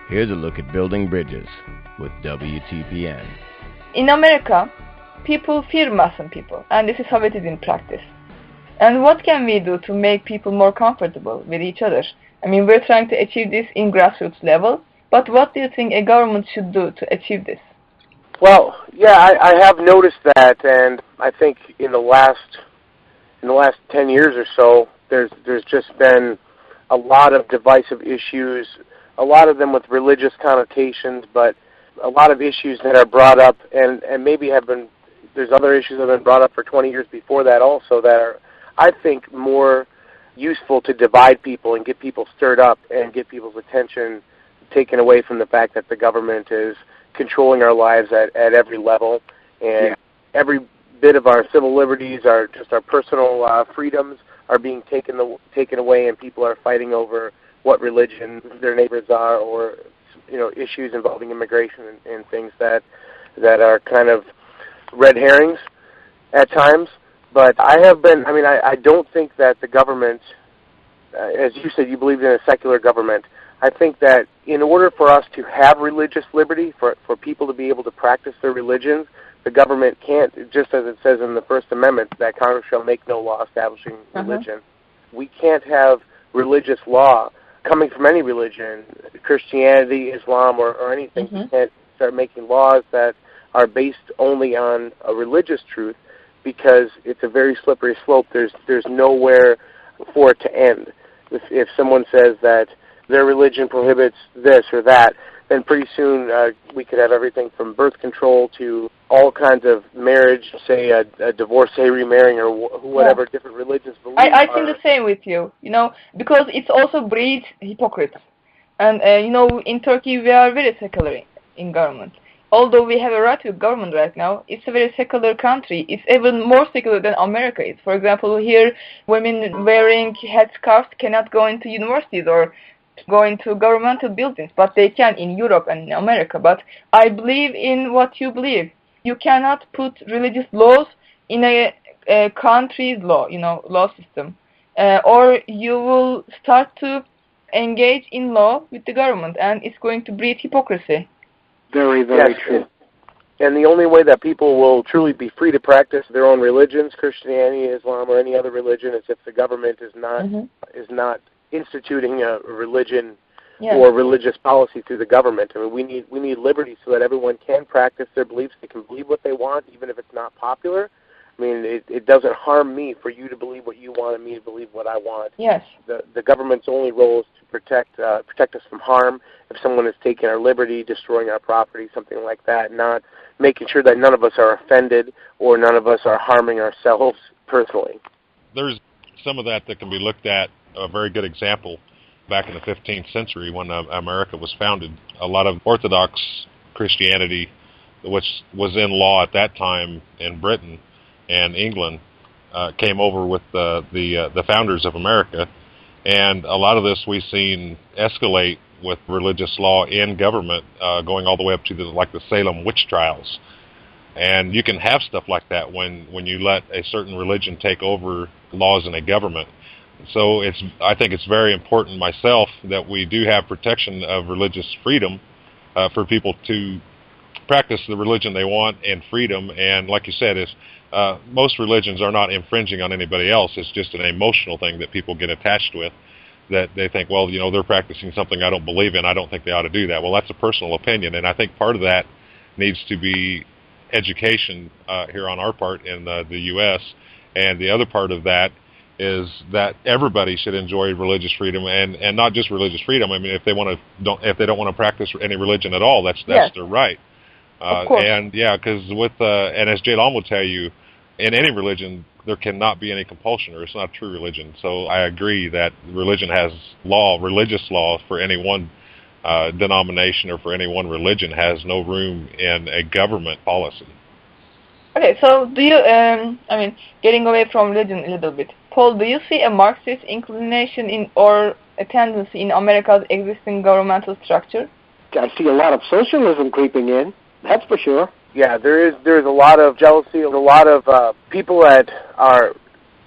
Here's a look at building bridges with WTPN. In America, people fear Muslim people, and this is how it is in practice. And what can we do to make people more comfortable with each other? I mean, we're trying to achieve this in grassroots level, but what do you think a government should do to achieve this? Well, yeah, I have noticed that, and I think in the last 10 years or so, there's just been a lot of divisive issues, a lot of them with religious connotations, but a lot of issues that are brought up, and maybe there's other issues that have been brought up for 20 years before that also that are, I think, more useful to divide people and get people stirred up and get people's attention taken away from the fact that the government is controlling our lives at every level, and every bit of our civil liberties, our personal freedoms are being taken away, and people are fighting over what religion their neighbors are, or issues involving immigration and things that are kind of red herrings at times. But I don't think that the government, as you said, you believe in a secular government. I think that in order for us to have religious liberty, for people to be able to practice their religions, the government can't, just as it says in the First Amendment, that Congress shall make no law establishing religion. We can't have religious law coming from any religion, Christianity, Islam, or anything. We can't start making laws that are based only on a religious truth, because it's a very slippery slope. There's nowhere for it to end. If someone says that their religion prohibits this or that, then pretty soon we could have everything from birth control to all kinds of marriage, say a divorcee remarrying or whatever different religions believe. I think the same with you, because it also breeds hypocrites. And, in Turkey we are very secular in government. Although we have a right to government right now, it's a very secular country. It's even more secular than America is. For example, here, women wearing headscarves cannot go into universities or go into governmental buildings, but they can in Europe and in America. But I believe in what you believe. You cannot put religious laws in a country's law system, or you will start to engage in law with the government, and it's going to breed hypocrisy. Very, very true. And the only way that people will truly be free to practice their own religions, Christianity, Islam, or any other religion, is if the government is not instituting a religion or religious policy through the government. I mean, we need liberty so that everyone can practice their beliefs. They can believe what they want, even if it's not popular. I mean, it doesn't harm me for you to believe what you want and me to believe what I want. Yes. The government's only role is to protect us from harm. If someone is taking our liberty, destroying our property, something like that, not making sure that none of us are offended or none of us are harming ourselves personally. There's some of that can be looked at. A very good example back in the 15th century when America was founded. A lot of Orthodox Christianity, which was in law at that time in Britain and England, came over with the founders of America, and a lot of this we've seen escalate with religious law in government, going all the way up to the Ceylan witch trials. And you can have stuff like that when you let a certain religion take over laws in a government. So I think it's very important myself that we do have protection of religious freedom for people to practice the religion they want and freedom. And like you said, most religions are not infringing on anybody else. It's just an emotional thing that people get attached with, that they think, well, they're practicing something I don't believe in. I don't think they ought to do that. Well, that's a personal opinion, and I think part of that needs to be education here on our part in the U.S., and the other part of that is that everybody should enjoy religious freedom, and not just religious freedom. I mean, if they don't want to practice any religion at all, that's their right. Of course. And because and as Ceylan will tell you, in any religion there cannot be any compulsion, or it's not a true religion. So I agree that religion has religious law for any one denomination or for any one religion has no room in a government policy. Okay, so do you, getting away from religion a little bit, Paul, do you see a Marxist inclination or a tendency in America's existing governmental structure? I see a lot of socialism creeping in, that's for sure. Yeah, there's a lot of jealousy, a lot of people that are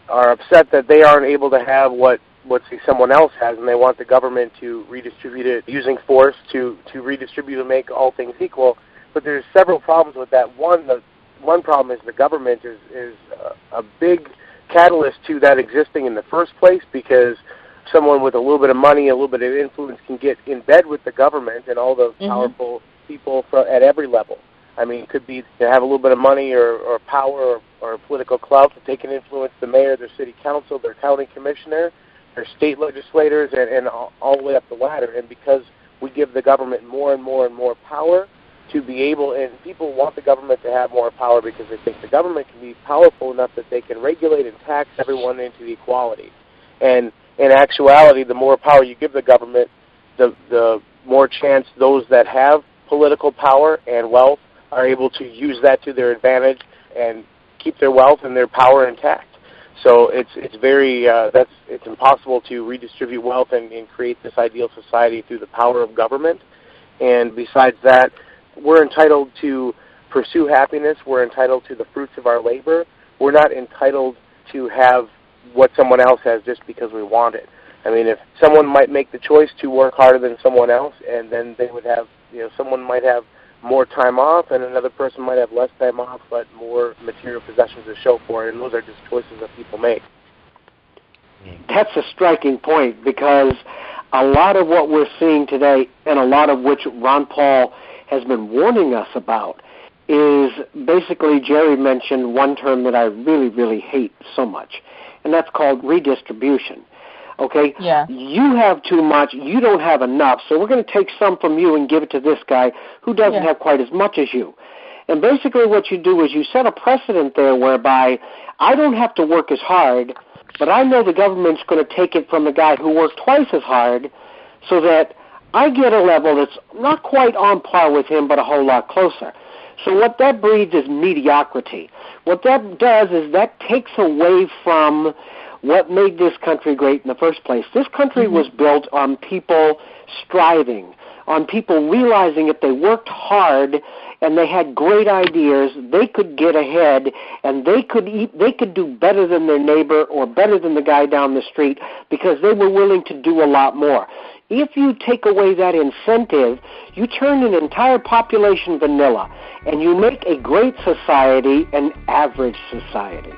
upset that they aren't able to have what what someone else has, and they want the government to redistribute it using force to redistribute and make all things equal. But there's several problems with that. One problem is the government is a big catalyst to that existing in the first place, because someone with a little bit of money, a little bit of influence can get in bed with the government and all the powerful people at every level. I mean, it could be to have a little bit of money or power or political clout that they can influence the mayor, their city council, their county commissioner, their state legislators, and all the way up the ladder. And because we give the government more and more and more power to be able, and people want the government to have more power because they think the government can be powerful enough that they can regulate and tax everyone into equality. And in actuality, the more power you give the government, the more chance those that have political power and wealth are able to use that to their advantage and keep their wealth and their power intact. So it's impossible to redistribute wealth and create this ideal society through the power of government. And besides that, we're entitled to pursue happiness. We're entitled to the fruits of our labor. We're not entitled to have what someone else has just because we want it. I mean, if someone might make the choice to work harder than someone else, and then they would have, someone might have more time off, and another person might have less time off, but more material possessions to show for it, and those are just choices that people make. That's a striking point, because a lot of what we're seeing today, and a lot of which Ron Paul has been warning us about, is basically, Jerry mentioned one term that I really, really hate so much, and that's called redistribution. Okay? Yeah. You have too much, you don't have enough, so we're going to take some from you and give it to this guy who doesn't have quite as much as you. And basically what you do is you set a precedent there whereby I don't have to work as hard, but I know the government's going to take it from the guy who worked twice as hard, so that I get a level that's not quite on par with him, but a whole lot closer. So what that breeds is mediocrity. What that does is that takes away from what made this country great in the first place. This country was built on people striving, on people realizing if they worked hard and they had great ideas, they could get ahead, and they could do better than their neighbor or better than the guy down the street because they were willing to do a lot more. If you take away that incentive, you turn an entire population vanilla, and you make a great society an average society.